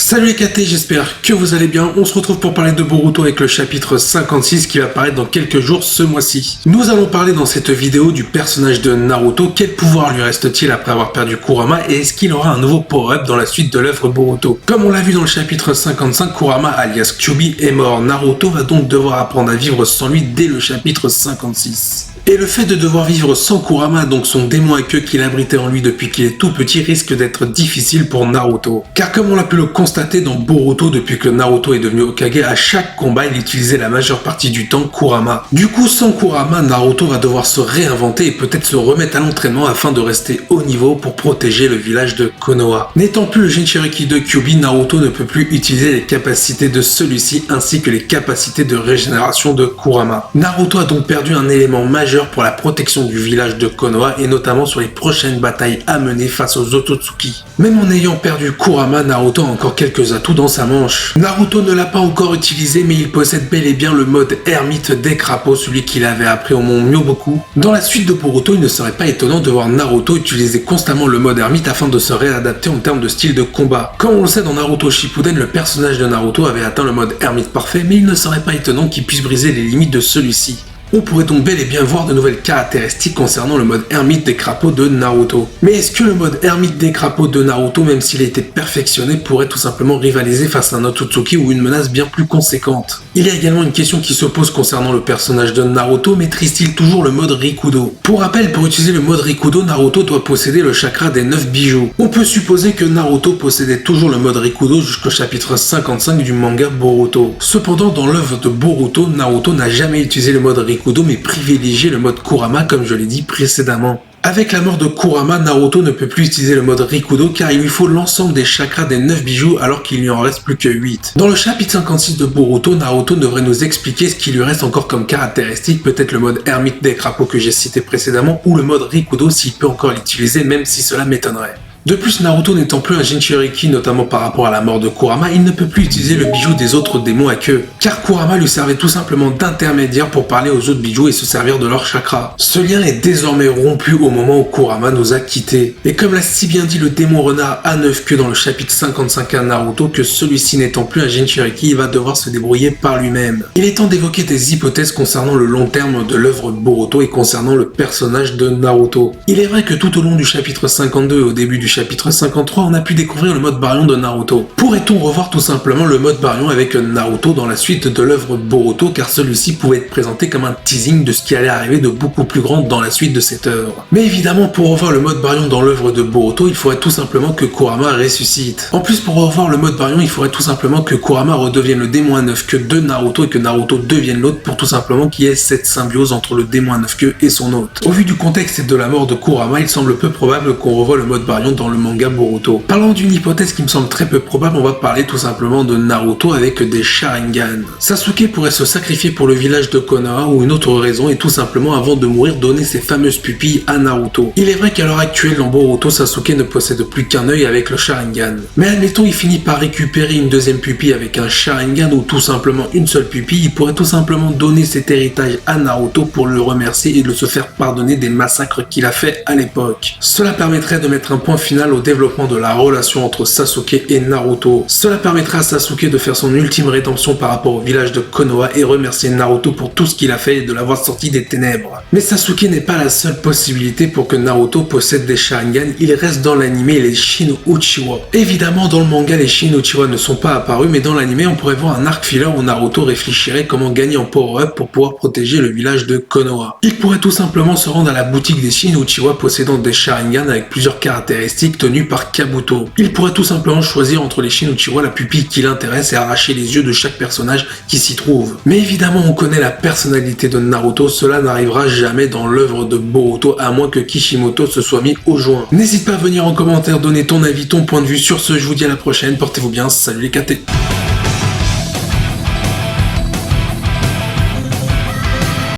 Salut les KT, j'espère que vous allez bien. On se retrouve pour parler de Boruto avec le chapitre 56 qui va apparaître dans quelques jours ce mois-ci. Nous allons parler dans cette vidéo du personnage de Naruto. Quel pouvoir lui reste-t-il après avoir perdu Kurama et est-ce qu'il aura un nouveau power-up dans la suite de l'œuvre Boruto? Comme on l'a vu dans le chapitre 55, Kurama alias Kyuubi est mort. Naruto va donc devoir apprendre à vivre sans lui dès le chapitre 56. Et le fait de devoir vivre sans Kurama, donc son démon à queue qu'il abritait en lui depuis qu'il est tout petit, risque d'être difficile pour Naruto. Car comme on l'a pu le constater dans Boruto, depuis que Naruto est devenu Hokage, à chaque combat il utilisait la majeure partie du temps Kurama. Du coup, sans Kurama, Naruto va devoir se réinventer et peut-être se remettre à l'entraînement afin de rester haut niveau pour protéger le village de Konoha. N'étant plus le Jinchuriki de Kyuubi, Naruto ne peut plus utiliser les capacités de celui-ci ainsi que les capacités de régénération de Kurama. Naruto a donc perdu un élément majeur pour la protection du village de Konoha et notamment sur les prochaines batailles à mener face aux Otsutsuki. Même en ayant perdu Kurama, Naruto a encore quelques atouts dans sa manche. Naruto ne l'a pas encore utilisé mais il possède bel et bien le mode ermite des crapauds, celui qu'il avait appris au mont Myoboku. Dans la suite de Boruto, il ne serait pas étonnant de voir Naruto utiliser constamment le mode ermite afin de se réadapter en termes de style de combat. Comme on le sait dans Naruto Shippuden, le personnage de Naruto avait atteint le mode ermite parfait mais il ne serait pas étonnant qu'il puisse briser les limites de celui-ci. On pourrait donc bel et bien voir de nouvelles caractéristiques concernant le mode ermite des crapauds de Naruto. Mais est-ce que le mode ermite des crapauds de Naruto, même s'il a été perfectionné, pourrait tout simplement rivaliser face à un Otsutsuki ou une menace bien plus conséquente? Il y a également une question qui se pose concernant le personnage de Naruto, maîtrise-t-il toujours le mode Rikudo? Pour rappel, pour utiliser le mode Rikudo, Naruto doit posséder le chakra des 9 bijoux. On peut supposer que Naruto possédait toujours le mode Rikudo jusqu'au chapitre 55 du manga Boruto. Cependant, dans l'œuvre de Boruto, Naruto n'a jamais utilisé le mode Rikudo mais privilégier le mode Kurama comme je l'ai dit précédemment. Avec la mort de Kurama, Naruto ne peut plus utiliser le mode Rikudo car il lui faut l'ensemble des chakras des 9 bijoux alors qu'il lui en reste plus que 8. Dans le chapitre 56 de Boruto, Naruto devrait nous expliquer ce qui lui reste encore comme caractéristique, peut-être le mode ermite des crapauds que j'ai cité précédemment ou le mode Rikudo s'il peut encore l'utiliser même si cela m'étonnerait. De plus, Naruto n'étant plus un Jinchuriki, notamment par rapport à la mort de Kurama, il ne peut plus utiliser le bijou des autres démons à queue, car Kurama lui servait tout simplement d'intermédiaire pour parler aux autres bijoux et se servir de leur chakra. Ce lien est désormais rompu au moment où Kurama nous a quittés. Et comme l'a si bien dit le démon renard à 9 queues dans le chapitre 55 à Naruto, que celui-ci n'étant plus un Jinchuriki, il va devoir se débrouiller par lui-même. Il est temps d'évoquer des hypothèses concernant le long terme de l'œuvre Boruto et concernant le personnage de Naruto. Il est vrai que tout au long du chapitre 52 et au début du chapitre 53, on a pu découvrir le mode Baryon de Naruto. Pourrait-on revoir tout simplement le mode Baryon avec Naruto dans la suite de l'œuvre Boruto, car celui-ci pouvait être présenté comme un teasing de ce qui allait arriver de beaucoup plus grand dans la suite de cette œuvre. Mais évidemment, pour revoir le mode Baryon dans l'œuvre de Boruto, il faudrait tout simplement que Kurama ressuscite. En plus, pour revoir le mode Baryon, il faudrait tout simplement que Kurama redevienne le démon à 9 queues de Naruto et que Naruto devienne l'autre pour tout simplement qu'il y ait cette symbiose entre le démon à 9 queues et son hôte. Au vu du contexte et de la mort de Kurama, il semble peu probable qu'on revoie le mode Baryon dans le manga Boruto. Parlant d'une hypothèse qui me semble très peu probable, on va parler tout simplement de Naruto avec des Sharingan. Sasuke pourrait se sacrifier pour le village de Konoha ou une autre raison et tout simplement avant de mourir donner ses fameuses pupilles à Naruto. Il est vrai qu'à l'heure actuelle dans Boruto, Sasuke ne possède plus qu'un œil avec le Sharingan. Mais admettons il finit par récupérer une deuxième pupille avec un Sharingan ou tout simplement une seule pupille, il pourrait tout simplement donner cet héritage à Naruto pour le remercier et de se faire pardonner des massacres qu'il a fait à l'époque. Cela permettrait de mettre un point final au développement de la relation entre Sasuke et Naruto. Cela permettra à Sasuke de faire son ultime rédemption par rapport au village de Konoha et remercier Naruto pour tout ce qu'il a fait et de l'avoir sorti des ténèbres. Mais Sasuke n'est pas la seule possibilité pour que Naruto possède des Sharingan, il reste dans l'anime les Shin Uchiwa. Évidemment dans le manga les Shin Uchiwa ne sont pas apparus mais dans l'anime on pourrait voir un arc filler où Naruto réfléchirait comment gagner en power-up pour pouvoir protéger le village de Konoha. Il pourrait tout simplement se rendre à la boutique des Shin Uchiwa possédant des Sharingan avec plusieurs caractéristiques tenues par Kabuto. Il pourrait tout simplement choisir entre les Shin Uchiwa la pupille qui l'intéresse et arracher les yeux de chaque personnage qui s'y trouve. Mais évidemment on connaît la personnalité de Naruto, cela n'arrivera jamais dans l'œuvre de Boruto à moins que Kishimoto se soit mis au joint. N'hésite pas à venir en commentaire donner ton avis, ton point de vue sur ce, je vous dis à la prochaine, portez-vous bien, salut les KT.